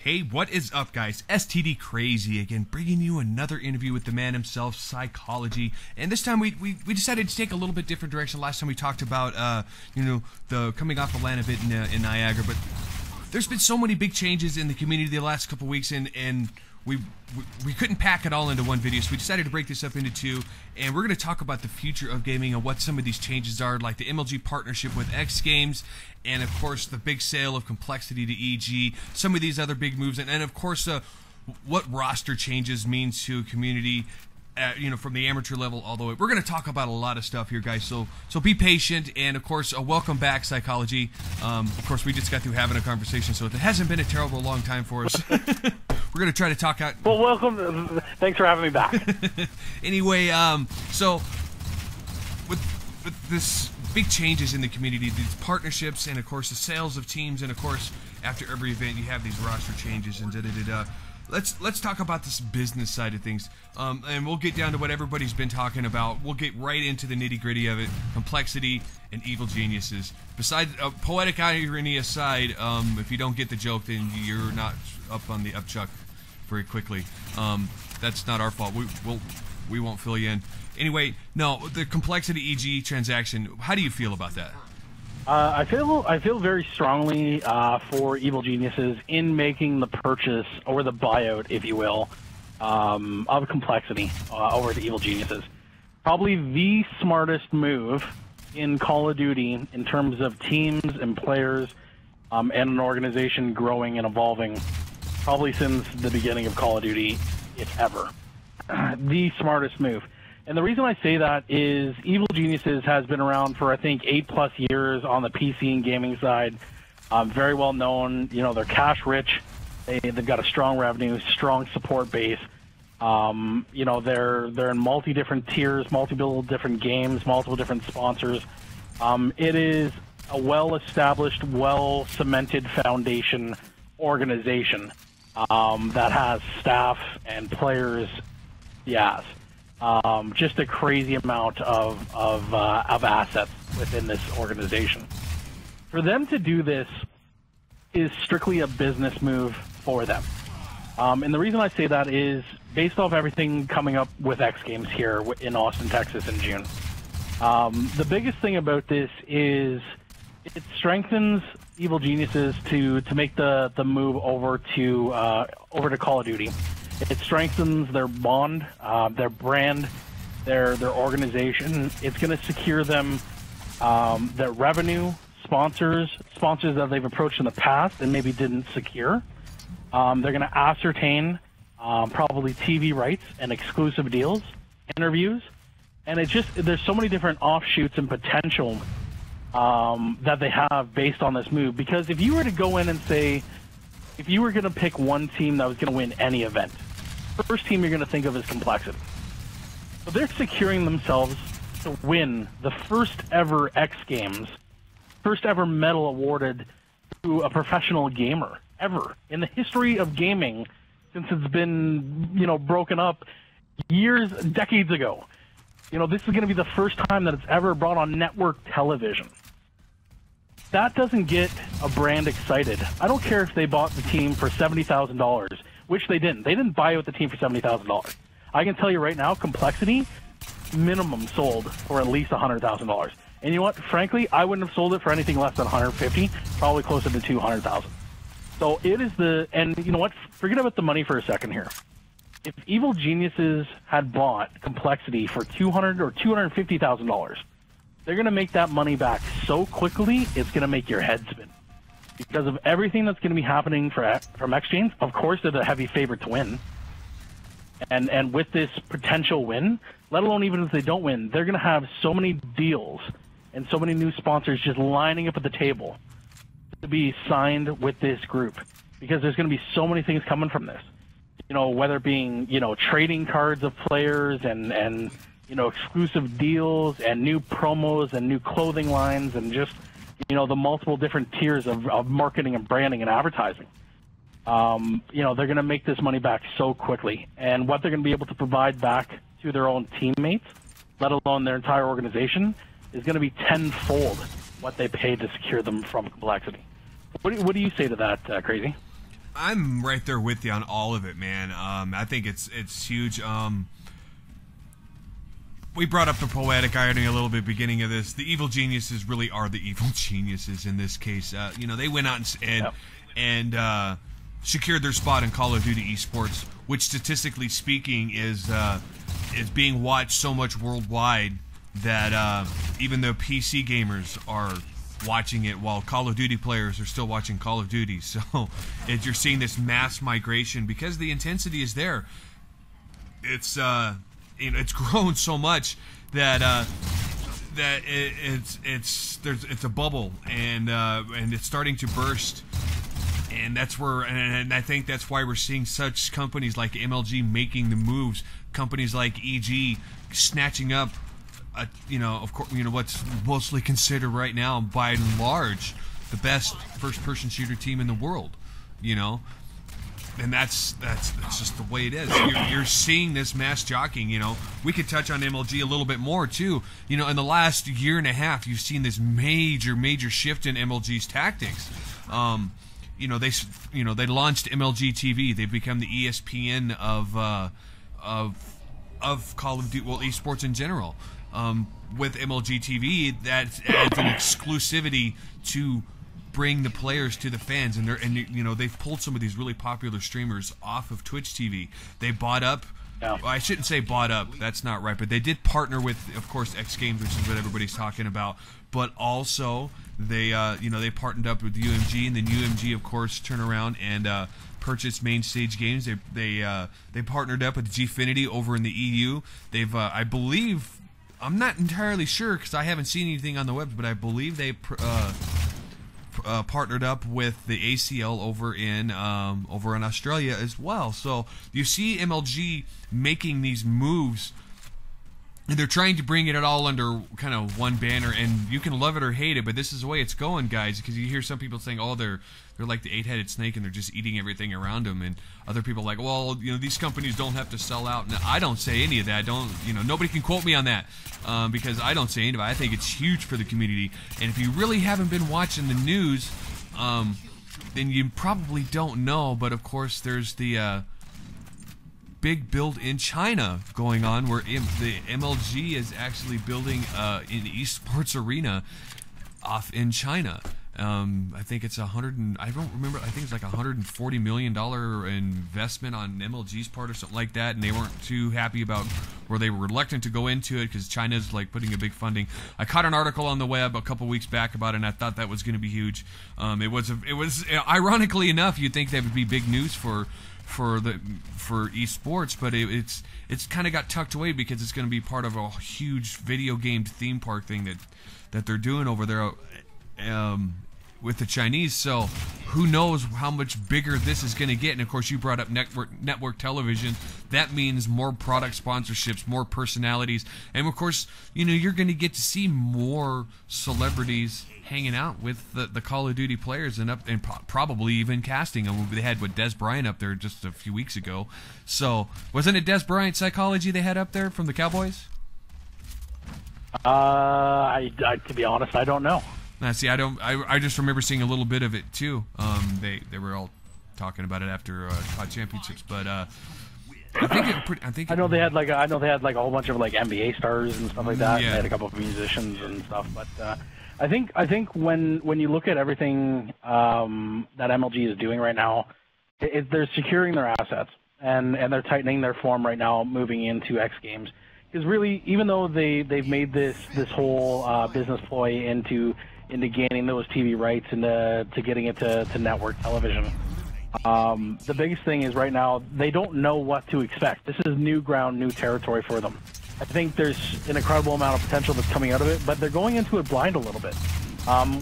Hey, what is up, guys? STD Krazie again, bringing you another interview with the man himself, Psychology. And this time we decided to take a little bit different direction. Last time we talked about, the coming off the land a bit in Niagara, but there's been so many big changes in the community the last couple weeks, and we couldn't pack it all into one video, so we decided to break this up into two, and we're going to talk about the future of gaming and what some of these changes are, like the MLG partnership with X Games, and of course the big sale of Complexity to EG, some of these other big moves, and of course what roster changes means to a community, from the amateur level all the way. We're going to talk about a lot of stuff here, guys, so be patient, and of course, welcome back, Psychology. Of course, we just got through having a conversation, so it hasn't been a terrible long time for us. We're going to try to talk out... Well, welcome. Thanks for having me back. Anyway, so with this big changes in the community, these partnerships, and of course the sales of teams, and of course after every event you have these roster changes and da-da-da-da. Let's talk about this business side of things, and we'll get down to what everybody's been talking about. We'll get right into the nitty-gritty of it, Complexity and Evil Geniuses. Besides, poetic irony aside, if you don't get the joke, then you're not up on the upchuck very quickly. That's not our fault. We won't fill you in. Anyway, no, the Complexity EG transaction, how do you feel about that? I feel very strongly for Evil Geniuses in making the purchase, or the buyout, if you will, of Complexity over to Evil Geniuses. Probably the smartest move in Call of Duty in terms of teams and players and an organization growing and evolving, probably since the beginning of Call of Duty, if ever. The smartest move. And the reason I say that is Evil Geniuses has been around for, I think, 8+ years on the PC and gaming side. Very well known. They're cash rich. They've got a strong revenue, strong support base. They're in multi different tiers, multiple different games, multiple different sponsors. It is a well-established, well-cemented foundation organization that has staff and players. Yes. Just a crazy amount of assets within this organization. For them to do this is strictly a business move for them. And the reason I say that is based off everything coming up with X Games here in Austin, Texas in June. The biggest thing about this is it strengthens Evil Geniuses to make the move over to Call of Duty. It strengthens their bond, their brand, their organization. It's going to secure them their revenue, sponsors that they've approached in the past and maybe didn't secure. They're going to ascertain probably TV rights and exclusive deals, interviews, and there's so many different offshoots and potential that they have based on this move. Because if you were to go in and say, if you were going to pick one team that was going to win any event, first team you're going to think of is Complexity. So they're securing themselves to win the first ever X Games, first ever medal awarded to a professional gamer ever in the history of gaming since it's been, broken up decades ago. This is going to be the first time that it's ever brought on network television. That doesn't get a brand excited. I don't care if they bought the team for $70,000, which they didn't. They didn't buy out the team for $70,000. I can tell you right now, Complexity minimum sold for at least $100,000. And you know what? Frankly, I wouldn't have sold it for anything less than $150,000, probably closer to $200,000. So it is and you know what? Forget about the money for a second here. If Evil Geniuses had bought Complexity for $200,000 or $250,000, they're going to make that money back so quickly, it's going to make your head spin. Because of everything that's going to be happening from X Games, of course they're the heavy favorite to win. And with this potential win, let alone even if they don't win, they're going to have so many deals and so many new sponsors just lining up at the table to be signed with this group. Because there's going to be so many things coming from this. Whether it being, trading cards of players and exclusive deals and new promos and new clothing lines and just, the multiple different tiers of marketing and branding and advertising. They're going to make this money back so quickly. And what they're going to be able to provide back to their own teammates, let alone their entire organization, is going to be tenfold what they paid to secure them from Complexity. What do you say to that, Krazie? I'm right there with you on all of it, man. I think it's huge. We brought up the poetic irony a little bit beginning of this. The evil geniuses really are the evil geniuses in this case. You know, they went out and secured their spot in Call of Duty eSports, which statistically speaking is being watched so much worldwide that even though PC gamers are watching it, while Call of Duty players are still watching Call of Duty. So you're seeing this mass migration because the intensity is there. It's it's grown so much that it's a bubble, and it's starting to burst. And that's where, and I think that's why we're seeing such companies like MLG making the moves, companies like EG snatching up, of course, what's mostly considered right now, by and large, the best first-person shooter team in the world, and that's just the way it is. You're seeing this mass jockeying. We could touch on MLG a little bit more too. In the last year and a half, you've seen this major shift in MLG's tactics. They launched MLG TV. They've become the ESPN of Call of Duty, well, esports in general. With MLG TV, that adds an exclusivity to bring the players to the fans, and they've pulled some of these really popular streamers off of Twitch TV. They bought up. Yeah. Well, I shouldn't say bought up. That's not right. But they did partner with, of course, X Games, which is what everybody's talking about. But also, they partnered up with UMG, and then UMG, of course, turned around and purchased Main Stage Games. They partnered up with Gfinity over in the EU. They've, I believe, I'm not entirely sure because I haven't seen anything on the web, but I believe they partnered up with the ACL over in Australia as well. So you see MLG making these moves, and they're trying to bring it all under kind of one banner. And you can love it or hate it, but this is the way it's going, guys. Because you hear some people saying, "Oh, they're like the eight-headed snake, and they're just eating everything around them." And other people are like, "Well, these companies don't have to sell out." And I don't say any of that. Nobody can quote me on that because I don't say any of it. I think it's huge for the community. And if you really haven't been watching the news, then you probably don't know. But of course, there's the big build in China going on, where the MLG is actually building an esports arena off in China. I think it's I don't remember. I think it's like $140 million investment on MLG's part or something like that, and they weren't too happy about, or they were reluctant to go into it because China's like putting a big funding. I caught an article on the web a couple weeks back about it, and I thought that was going to be huge. It was ironically enough, you'd think that would be big news for esports, but it's kind of got tucked away because it's going to be part of a huge video game theme park thing that they're doing over there with the Chinese. So who knows how much bigger this is going to get. And of course, you brought up network television. That means more product sponsorships, more personalities, and of course, you're going to get to see more celebrities hanging out with the Call of Duty players and probably even casting them. They had Des Bryant up there just a few weeks ago. So wasn't it Des Bryant psychology they had up there from the Cowboys? To be honest, I don't know. Now, see, I just remember seeing a little bit of it too. They were all talking about it after COD Championships, but I know they had like a whole bunch of like NBA stars and stuff like that. Yeah. And they had a couple of musicians and stuff, but I think when you look at everything that MLG is doing right now, they're securing their assets and they're tightening their form right now, moving into X Games. Because really, even though they've made this whole business ploy into gaining those TV rights and to getting it to network television, the biggest thing is right now they don't know what to expect. This is new ground, new territory for them. I think there's an incredible amount of potential that's coming out of it, but they're going into it blind a little bit.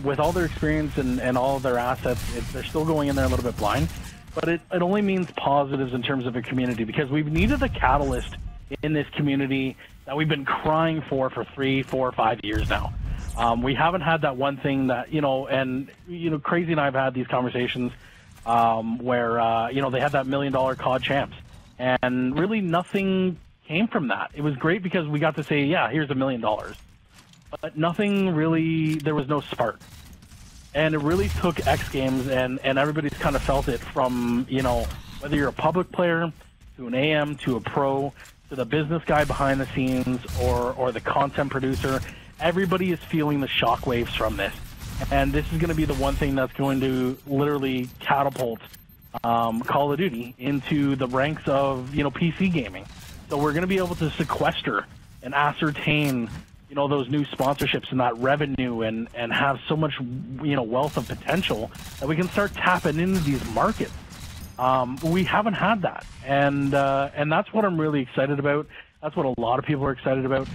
With all their experience and all of their assets, they're still going in there a little bit blind. But it only means positives in terms of a community, because we've needed a catalyst in this community that we've been crying for 3, 4, 5 years now. We haven't had that one thing that, and Krazie and I have had these conversations where, they had that $1 million COD champs, and really nothing came from that. It was great because we got to say, yeah, here's $1 million, but nothing really, there was no spark. And it really took X Games, and everybody's kind of felt it from, you know, whether you're a public player, to an AM, to a pro, to the business guy behind the scenes, or the content producer. Everybody is feeling the shockwaves from this. And this is going to be the one thing that's going to literally catapult Call of Duty into the ranks of, you know, PC gaming. So we're going to be able to sequester and ascertain, you know, those new sponsorships and that revenue, and have so much, you know, wealth of potential that we can start tapping into these markets. We haven't had that, and that's what I'm really excited about. That's what a lot of people are excited about.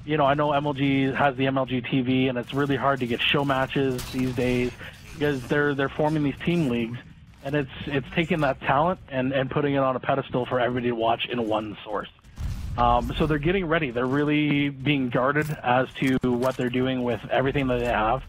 You know, I know MLG has the MLG TV, and it's really hard to get show matches these days because they're forming these team leagues, and it's taking that talent and putting it on a pedestal for everybody to watch in one source. So they're getting ready. They're really being guarded as to what they're doing with everything that they have.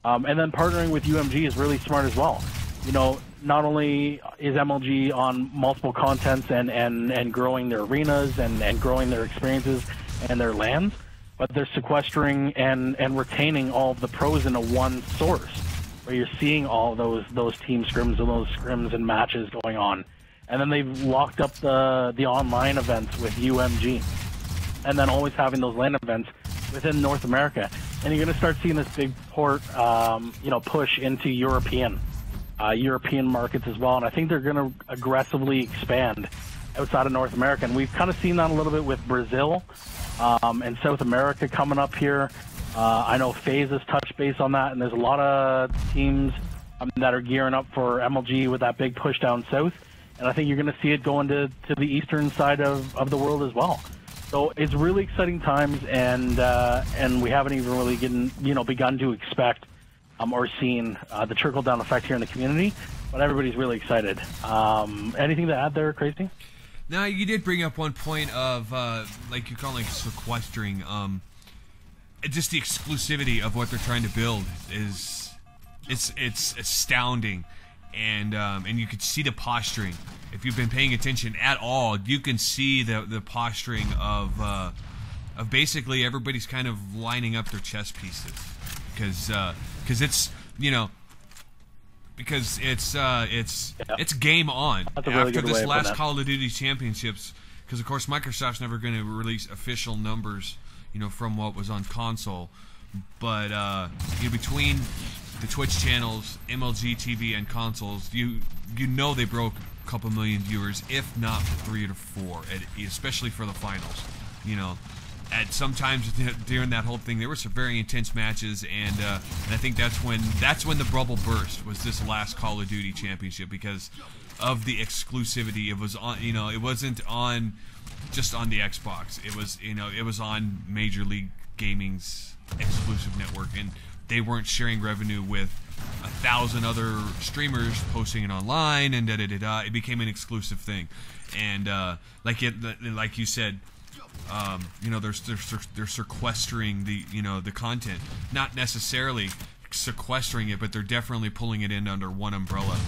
And then partnering with UMG is really smart as well. You know, not only is MLG on multiple contents and growing their arenas and growing their experiences and their lands, but they're sequestering and retaining all of the pros into one source, where you're seeing all those team scrims and those scrims and matches going on. And then they've locked up the online events with UMG, and then always having those LAN events within North America. And you're going to start seeing this big you know, push into European markets as well. And I think they're going to aggressively expand outside of North America. And we've kind of seen that a little bit with Brazil and South America coming up here. I know FaZe has touched base on that, and there's a lot of teams that are gearing up for MLG with that big push down south. And I think you're going to see it going to the eastern side of the world as well. So it's really exciting times, and we haven't even really begun to expect or seen the trickle-down effect here in the community, but everybody's really excited. Anything to add there, Krazie? No, you did bring up one point of, like you call it, sequestering. Just the exclusivity of what they're trying to build it's astounding, and you could see the posturing. If you've been paying attention at all, you can see the posturing of basically everybody's kind of lining up their chess pieces, because it's, you know, because it's game on after this last Call of Duty Championships, because of course Microsoft's never going to release official numbers, you know, from what was on console, but you know, between the Twitch channels, MLG TV, and consoles, you know they broke a couple million viewers, if not 3 or 4, especially for the finals. You know, at sometimes during that whole thing, there were some very intense matches, and I think that's when the bubble burst, was this last Call of Duty Championship, because of the exclusivity. It was on, you know, it wasn't on just on the Xbox. It was, you know, it was on Major League Gaming's exclusive network, and they weren't sharing revenue with 1,000 other streamers posting it online, and da-da-da-da. It became an exclusive thing, and like you said, you know, they're sequestering the content, not necessarily sequestering it, but they're definitely pulling it in under one umbrella,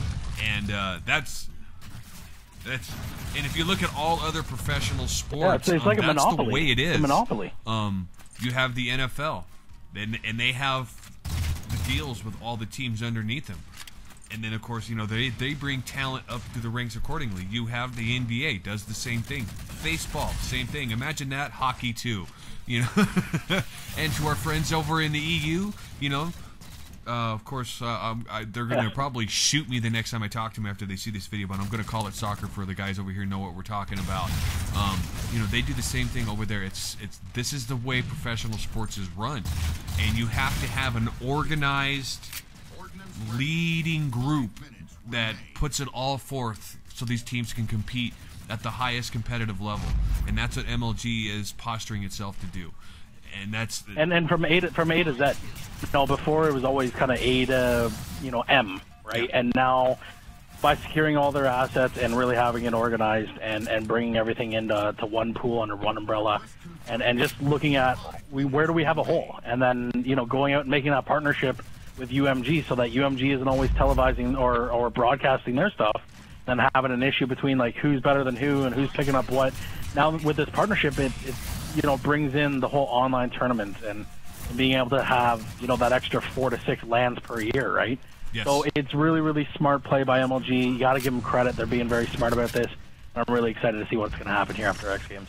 and that's. And if you look at all other professional sports, it's like a that's monopoly. The way it is. It's a monopoly. You have the NFL, and they have the deals with all the teams underneath them. And then, of course, you know, they bring talent up to the ranks accordingly. You have the NBA, does the same thing. Baseball, same thing. Imagine that. Hockey, too. You know? And to our friends over in the EU, you know, of course, they're going to probably shoot me the next time I talk to them after they see this video, but I'm going to call it soccer for the guys over here who know what we're talking about. You know, they do the same thing over there. This is the way professional sports is run. And you have to have an organized leading group that puts it all forth so these teams can compete at the highest competitive level, and that's what MLG is posturing itself to do. And that's and from A to Z. You know, before it was always kind of A to, you know, M, right? Yeah. And now, by securing all their assets and really having it organized and bringing everything into one pool under one umbrella, and just looking at where do we have a hole, and then, you know, going out and making that partnership with UMG so that UMG isn't always televising or broadcasting their stuff, then having an issue between like who's better than who and who's picking up what. Now with this partnership, it you know, brings in the whole online tournament, and and being able to have, you know, that extra 4 to 6 lands per year, right? Yes. So it's really, really smart play by MLG. You got to give them credit. They're being very smart about this. I'm really excited to see what's going to happen here after X Games.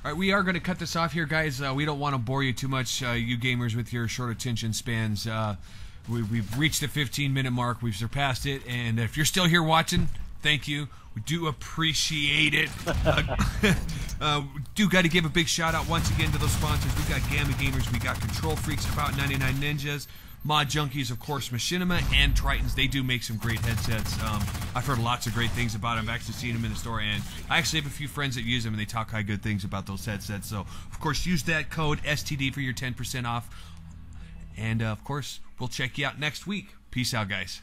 All right, we are going to cut this off here, guys. We don't want to bore you too much, you gamers, with your short attention spans. We've reached the 15-minute mark. We've surpassed it. And if you're still here watching, thank you. We do appreciate it. Do got to give a big shout-out once again to those sponsors. We've got Gamma Gamers. We got Control Freaks, About 99 Ninjas. Mod Junkies, of course, Machinima, and Tritons. They do make some great headsets. I've heard lots of great things about them. I've actually seen them in the store, and I actually have a few friends that use them, and they talk high good things about those headsets. So, of course, use that code STD for your 10% off. And, of course, we'll check you out next week. Peace out, guys.